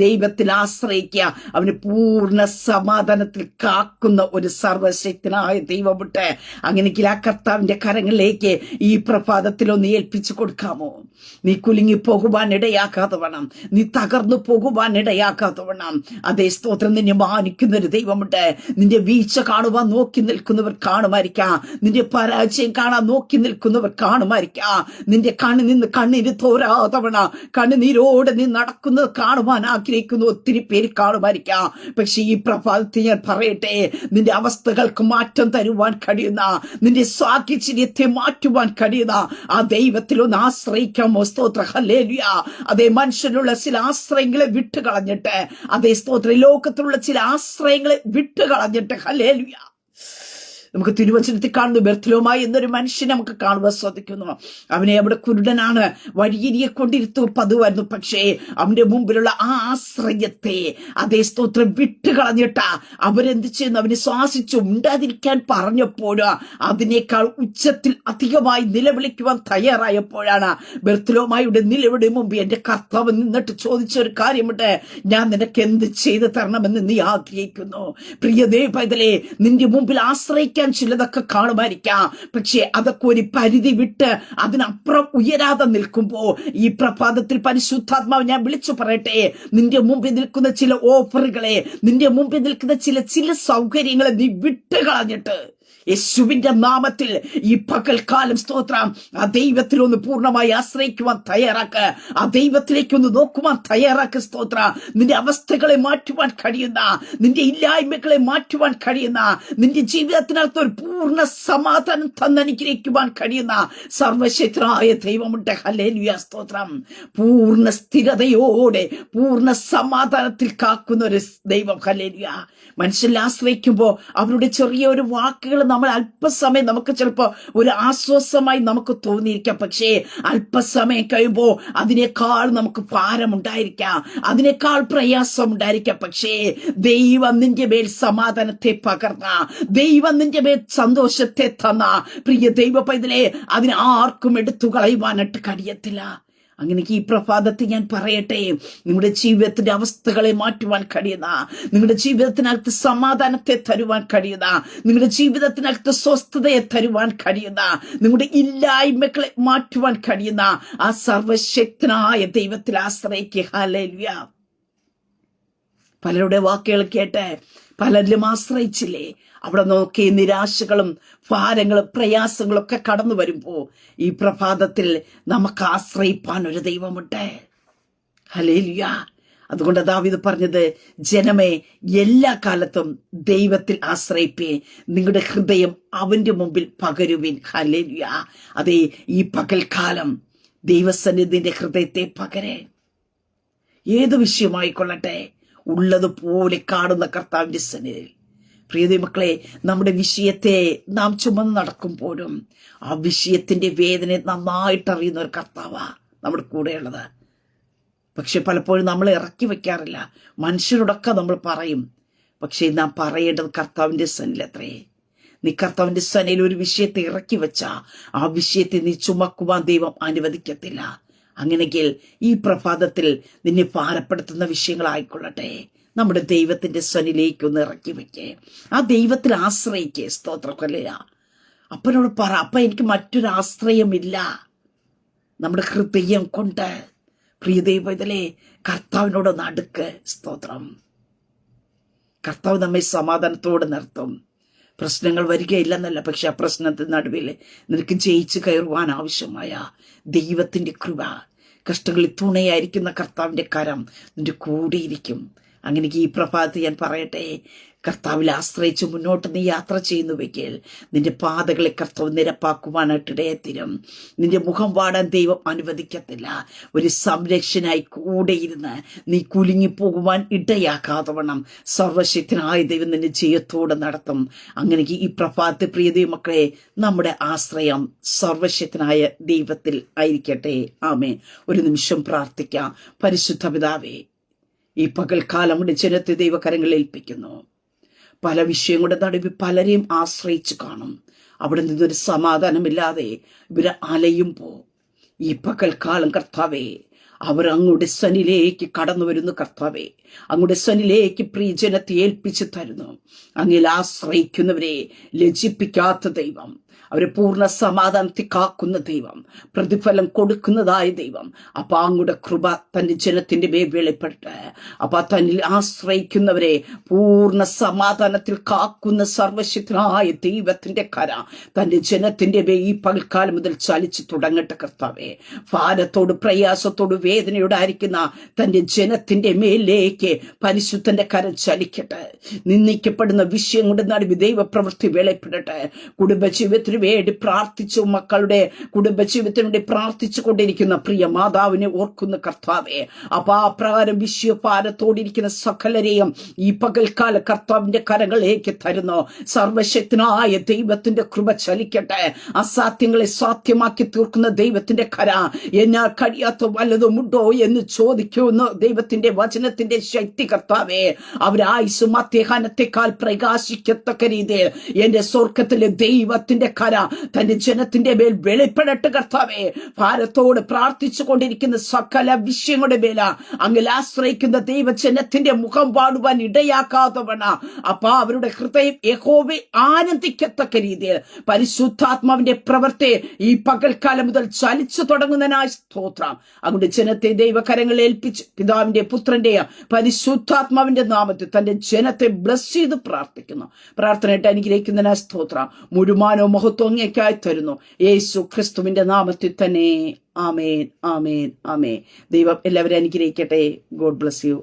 ദൈവത്തിൽ ആശ്രയിക്കുക. അവന് പൂർണ്ണ സമാധാനത്തിൽ കാക്കുന്ന ഒരു സർവശക്തനായ ദൈവമുണ്ട്. അങ്ങനെയെങ്കിൽ ആ കർത്താവിന്റെ കരങ്ങളിലേക്ക് ഈ പ്രഭാതത്തിൽ ഒന്ന് ഏൽപ്പിച്ചു കൊടുക്കാമോ? നീ കുലുങ്ങി പോകുവാൻ ഇടയാക്കാതെ വേണം, നീ തകർന്നു പോകുവാൻ ഇടയാക്കാതെ വേണം. അതേ സ്തോത്രം, നിന്നെ മാനിക്കുന്ന ഒരു ദൈവമുണ്ട്. നിന്റെ വീഴ്ച കാണുവാൻ നോക്കി നിൽക്കുന്നവർ കാണുമായിരിക്കാം, നിന്റെ പരാജയം കാണാൻ നോക്കി നിൽക്കുന്നവർ കാണുമായിരിക്കാം. നിന്റെ കണ്ണിൽ നിന്ന് കണ്ണീര് തോരാതവണ കണ്ണുനീരോടെ നീ നടക്കുന്നത് കാണുവാൻ ആഗ്രഹിക്കുന്ന ഒത്തിരി പേര് കാണുമായിരിക്കാം. പക്ഷെ ഈ പ്രഭാതത്തിൽ ഞാൻ പറയട്ടെ, നിന്റെ അവസ്ഥകൾക്ക് മാറ്റം തരുവാൻ കഴിയുന്ന, നിന്റെ സാഹചര്യത്തെ മാറ്റുവാൻ കഴിയുന്ന ആ ദൈവത്തിലൊന്ന് ആശ്രയിക്കാമോ? സ്തോത്ര. ഹല്ലേലൂയ. അതേ മനുഷ്യനുള്ള ചില ആശ്രയങ്ങളെ വിട്ടുകളഞ്ഞിട്ട്, അതേ സ്തോത്ര, ലോകത്തിലുള്ള ചില ആശ്രയങ്ങളെ വിട്ടുകളഞ്ഞിട്ട് ഹല്ലേലൂയ നമുക്ക് തിരുവചനത്തിൽ കാണുന്നു. ബെർത്തലോമായി എന്നൊരു മനുഷ്യനെ നമുക്ക് കാണുവാൻ സാധിക്കുന്നു. അവനെ അവിടെ കുരുടനാണ്, വഴിയരിയെ കൊണ്ടിരുത്തു പതിവായിരുന്നു. പക്ഷേ അവന്റെ മുമ്പിലുള്ള ആ ആശ്രയത്തെ അതേ സ്തോത്രം വിട്ടുകളഞ്ഞിട്ടാ അവരെന്ത് ചെയ്യുന്നു? അവനെ ശ്വാസിച്ചു ഉണ്ടാതിരിക്കാൻ പറഞ്ഞപ്പോഴാ അതിനേക്കാൾ ഉച്ചത്തിൽ അധികമായി നിലവിളിക്കുവാൻ തയ്യാറായപ്പോഴാണ് ബെർത്തലോമായുടെ നിലവിളി മുമ്പ് എന്റെ കർത്താവ് നിന്നിട്ട് ചോദിച്ച ഒരു കാര്യമുണ്ട്, ഞാൻ നിനക്ക് എന്ത് ചെയ്തു തരണമെന്ന് നീ ആഗ്രഹിക്കുന്നു? പ്രിയതേ പൈതലേ, നിന്റെ മുമ്പിൽ ആശ്രയിക്കാൻ ചിലതൊക്കെ കാണുമായിരിക്കാം. പക്ഷെ അതൊക്കെ ഒരു പരിധി വിട്ട് അതിനപ്പുറം ഉയരാതെ നിൽക്കുമ്പോ ഈ പ്രഭാതത്തിൽ പരിശുദ്ധാത്മാവ് ഞാൻ വിളിച്ചു പറയട്ടെ, നിന്റെ മുമ്പിൽ നിൽക്കുന്ന ചില ഓഫറുകളെ, നിന്റെ മുമ്പിൽ നിൽക്കുന്ന ചില സൗകര്യങ്ങളെ നീ വിട്ടുകളഞ്ഞിട്ട് യേശുവിന്റെ നാമത്തിൽ ഈ പകൽക്കാലം സ്തോത്രം ആ ദൈവത്തിലൊന്ന് പൂർണ്ണമായി ആശ്രയിക്കുവാൻ തയ്യാറാക്ക്. ആ ദൈവത്തിലേക്കൊന്ന് നോക്കുവാൻ തയ്യാറാക്ക്. സ്തോത്ര. നിന്റെ അവസ്ഥകളെ മാറ്റുവാൻ കഴിയുന്ന, നിന്റെ ഇല്ലായ്മകളെ മാറ്റുവാൻ കഴിയുന്ന, നിന്റെ ജീവിതത്തിനകത്ത് ഒരു പൂർണ്ണ സമാധാനം തന്നനുഗ്രഹിക്കുവാൻ കഴിയുന്ന സർവശക്തനായ ദൈവമുണ്ട്. ഹല്ലേലൂയ. സ്തോത്രം. പൂർണ്ണ സ്ഥിരതയോടെ പൂർണ്ണ സമാധാനത്തിൽ കാക്കുന്ന ഒരു ദൈവം. ഹല്ലേലൂയ. മനുഷ്യരിൽ ആശ്രയിക്കുമ്പോൾ അവരുടെ ചെറിയൊരു വാക്കുകൾ നമ്മൾ അല്പസമയം നമുക്ക് ചിലപ്പോൾ ഒരു ആശ്വാസമായി നമുക്ക് തോന്നിയിരിക്കാം. പക്ഷേ അല്പസമയം കഴിയുമ്പോൾ അതിനേക്കാൾ നമുക്ക് ഭാരമുണ്ടായിരിക്കാം, അതിനേക്കാൾ പ്രയാസം ഉണ്ടായിരിക്കാം. പക്ഷേ ദൈവം നിന്റെ മേൽ സമാധാനത്തെ പകർന്ന, ദൈവം നിന്റെ മേൽ സന്തോഷത്തെ തന്ന പ്രിയ ദൈവ പൈതലേ, അതിന് ആർക്കും എടുത്തു കളയുവാനായിട്ട് കഴിയത്തില്ല. അങ്ങനെ ഈ പ്രഭാതത്തിൽ ഞാൻ പറയട്ടെ, നിങ്ങളുടെ ജീവിതത്തിന്റെ അവസ്ഥകളെ മാറ്റുവാൻ കഴിയുന്ന, നിങ്ങളുടെ ജീവിതത്തിനകത്ത് സമാധാനത്തെ തരുവാൻ കഴിയുന്ന, നിങ്ങളുടെ ജീവിതത്തിനകത്ത് സ്വസ്ഥതയെ തരുവാൻ കഴിയുന്ന, നിങ്ങളുടെ ഇല്ലായ്മകളെ മാറ്റുവാൻ കഴിയുന്ന ആ സർവശക്തനായ ദൈവത്തിൽ ആശ്രയിക്കുക. ഹല്ലേലൂയ. പലരുടെ വാക്കുകൾ കേട്ട് പലരിലും ആശ്രയിച്ചില്ലേ? അവിടെ നോക്കി നിരാശകളും ഭാരങ്ങളും പ്രയാസങ്ങളും ഒക്കെ കടന്നു വരുമ്പോ ഈ പ്രഭാതത്തിൽ നമുക്ക് ആശ്രയിപ്പാൻ ഒരു ദൈവമുണ്ട്. ഹല്ലേലൂയ. അതുകൊണ്ട് ദാവീദ് പറഞ്ഞത്, ജനമേ എല്ലാ കാലത്തും ദൈവത്തിൽ ആശ്രയിപ്പേ, നിങ്ങളുടെ ഹൃദയം അവന്റെ മുമ്പിൽ പകരുവിൻ. ഹല്ലേലൂയ. അതേ, ഈ പകൽക്കാലം ദൈവസന്നിധിന്റെ ഹൃദയത്തെ പകരേ. ഏത് വിഷയമായിക്കൊള്ളട്ടെ, ഉള്ളതുപോലെ കാണുന്ന കർത്താവിന്റെ സന്നിധിയിൽ. പ്രിയ മക്കളെ, നമ്മുടെ വിഷയത്തെ നാം ചുമന്ന് നടക്കുമ്പോഴും ആ വിഷയത്തിന്റെ വേദന നന്നായിട്ട് അറിയുന്ന ഒരു കർത്താവാ നമ്മുടെ കൂടെയുള്ളത്. പക്ഷെ പലപ്പോഴും നമ്മൾ ഇറക്കി വെക്കാറില്ല. മനുഷ്യരോടൊക്കെ നമ്മൾ പറയും, പക്ഷെ നാം പറയേണ്ടത് കർത്താവിന്റെ സന്നിധിയിലത്രേ. നീ കർത്താവിന്റെ സന്നിധിയിൽ ഒരു വിഷയത്തെ ഇറക്കി വെച്ചാ ആ വിഷയത്തെ നീ ചുമക്കുവാൻ ദൈവം അനുവദിക്കത്തില്ല. അങ്ങനെയെങ്കിൽ ഈ പ്രഭാതത്തിൽ നിന്നെ ഭാരപ്പെടുത്തുന്ന വിഷയങ്ങളായിക്കൊള്ളട്ടെ, നമ്മുടെ ദൈവത്തിന്റെ സന്നിധിയിലേക്ക് ഒന്ന് ഇറക്കി വെക്കേ. ആ ദൈവത്തിൽ ആശ്രയിക്കേ. സ്തോത്രക്കൊല്ലയാ. അപ്പനോട് പറ, അപ്പ എനിക്ക് മറ്റൊരു ആശ്രയമില്ല. നമ്മുടെ ഹൃദയം കൊണ്ട് പ്രിയ ദൈവത്തിലെ കർത്താവിനോടൊന്ന് അടുക്ക്. സ്തോത്രം. കർത്താവ് നമ്മെ സമാധാനത്തോടെ നിർത്തും. പ്രശ്നങ്ങൾ വരികയില്ലെന്നല്ല, പക്ഷെ ആ പ്രശ്നത്തിന് നടുവിൽ നിനക്ക് ജയിച്ചു കയറുവാൻ ആവശ്യമായ ദൈവത്തിന്റെ കൃപ, കഷ്ടങ്ങളിൽ തുണയായിരിക്കുന്ന കർത്താവിന്റെ കരം നിന്റെ കൂടെയിരിക്കും. അങ്ങനെ ഈ പ്രഭാതത്തിൽ ഞാൻ പറയട്ടെ, കർത്താവിൽ ആശ്രയിച്ച് മുന്നോട്ട് നീ യാത്ര ചെയ്യുന്നുവെങ്കിൽ നിന്റെ പാതകളെ കർത്താവ് നിരപ്പാക്കുവാനായിട്ട് ഇടയത്തരും. നിന്റെ മുഖം വാടാൻ ദൈവം അനുവദിക്കത്തില്ല. ഒരു സംരക്ഷനായി കൂടെയിരുന്ന് നീ കുലുങ്ങിപ്പോകുവാൻ ഇടയാക്കാതെ വണ്ണം സർവശക്തനായ ദൈവം നിന്റെ ജയത്തോടെ നടത്തും. അങ്ങനെ ഈ പ്രഭാതത്തെ പ്രിയ ദൈവമക്കളെ, നമ്മുടെ ആശ്രയം സർവശക്തനായ ദൈവത്തിൽ ആയിരിക്കട്ടെ. ആമേൻ. ഒരു നിമിഷം പ്രാർത്ഥിക്കാം. പരിശുദ്ധ പിതാവേ, ഈ പകൽക്കാലം കൊണ്ട് ജനത്തെ ദൈവകരങ്ങളിൽ ഏൽപ്പിക്കുന്നു. പല വിഷയങ്ങളുടെ നടുവിൽ പലരെയും ആശ്രയിച്ചു കാണും. അവിടെ നിന്നൊരു സമാധാനമില്ലാതെ ഇവര് അലയുമ്പോ ഈ പകൽക്കാലം കർത്താവേ, അവർ അങ്ങയുടെ സനിലേക്ക് കടന്നു വരുന്നു. കർത്താവേ, അങ്ങയുടെ സനിലേക്ക് പ്രിയജനത്തെ ഏൽപ്പിച്ചു തരുന്നു. അങ്ങിൽ ആശ്രയിക്കുന്നവരെ ലജ്ജിപ്പിക്കാത്ത ദൈവം, അവരെ പൂർണ്ണ സമാധാനത്തിൽ കാക്കുന്ന ദൈവം, പ്രതിഫലം കൊടുക്കുന്നതായ ദൈവം. അപ്പൊ അങ്ങയുടെ കൃപ തന്റെ ജനത്തിന്റെ മേൽ വെളിപ്പെട്ട് അപ്പൊ തന്നിൽ ആശ്രയിക്കുന്നവരെ പൂർണ്ണ സമാധാനത്തിൽ കാക്കുന്ന സർവശക്തനായ ദൈവത്തിന്റെ കര തന്റെ ജനത്തിന്റെ മേൽ ഈ പകൽക്കാലം മുതൽ ചലിച്ചു തുടങ്ങട്ടെ. കർത്താവേ, ഭാരത്തോട് പ്രയാസത്തോട് വേദനയോട് ആയിരിക്കുന്ന തന്റെ ജനത്തിന്റെ മേലേക്ക് പരിശുദ്ധന്റെ കരം ചലിക്കട്ടെ. നിന്ദിക്കപ്പെടുന്ന വിഷയം കൊണ്ട് നടുവിൽ ദൈവപ്രവൃത്തി വെളിപ്പെടട്ടെ. കുടുംബജീവിതത്തിന് വേണ്ടി പ്രാർത്ഥിച്ചു, മക്കളുടെ കുടുംബജീവിതത്തിന് വേണ്ടി പ്രാർത്ഥിച്ചു കൊണ്ടിരിക്കുന്ന പ്രിയ മാതാവിനെ ഓർക്കുന്ന കർത്താവേ, അപ്പൊ ആ പ്രകാരം വിശ്വഭാരത്തോടിരിക്കുന്ന സകലരെയും ഈ പകൽക്കാല കർത്താവിന്റെ കരങ്ങളിലേക്ക് തരുന്നു. സർവശക്തനായ ദൈവത്തിന്റെ കൃപ ചലിക്കട്ടെ. അസാധ്യങ്ങളെ സാധ്യമാക്കി തീർക്കുന്ന ദൈവത്തിന്റെ കര എന്നാൽ കഴിയാത്ത വല്ലതുമുണ്ടോ എന്ന് ചോദിക്കുന്നു ദൈവത്തിന്റെ വചനത്തിന്റെ ശക്തി. കർത്താവേ, അവരായുസ് മധ്യാഹ്നത്തെക്കാൾ പ്രകാശിക്കത്തക്ക രീതിയിൽ എന്റെ സ്വർഗത്തിലെ ദൈവത്തിന്റെ കര തന്റെ ജനത്തിന്റെ മേൽ വെളിപ്പെടട്ടെ. കർത്താവേ, ഭാരത്തോട് പ്രാർത്ഥിച്ചു കൊണ്ടിരിക്കുന്ന സകല വിഷയങ്ങളുടെ മേല അങ്ങിൽ ആശ്രയിക്കുന്ന ദൈവജനത്തിന്റെ മുഖം പാടുവാൻ ഇടയാക്കാത്തവണ അപ്പൊ അവരുടെ ഹൃദയം യഹോവയെ ആനന്ദിക്കത്തക്ക രീതിയിൽ പരിശുദ്ധാത്മാവിന്റെ പ്രവൃത്തി ഈ പകൽക്കാലം മുതൽ ചലിച്ചു തുടങ്ങുന്നതിനായി സ്തോത്രം. അങ്ങയുടെ ജനത്തെ ദൈവകരങ്ങളിൽ ഏൽപ്പിച്ച് പിതാവിന്റെ പുത്രന്റെയും പരിശുദ്ധാത്മാവിന്റെ നാമത്തിൽ തന്റെ ജനത്തെ ബ്ലസ് ചെയ്ത് പ്രാർത്ഥിക്കുന്നു. പ്രാർത്ഥനയായിട്ട് അനുഗ്രഹിക്കുന്നതിനായി സ്തോത്രം. മുഴുവനോ മഹത്വം അങ്ങേക്കായി തരുന്നു യേശു ക്രിസ്തുവിന്റെ നാമത്തിൽ തന്നെ. ആമേൻ, ആമേൻ, ആമേൻ. ദൈവം എല്ലാവരും അനുഗ്രഹിക്കട്ടെ. God bless you.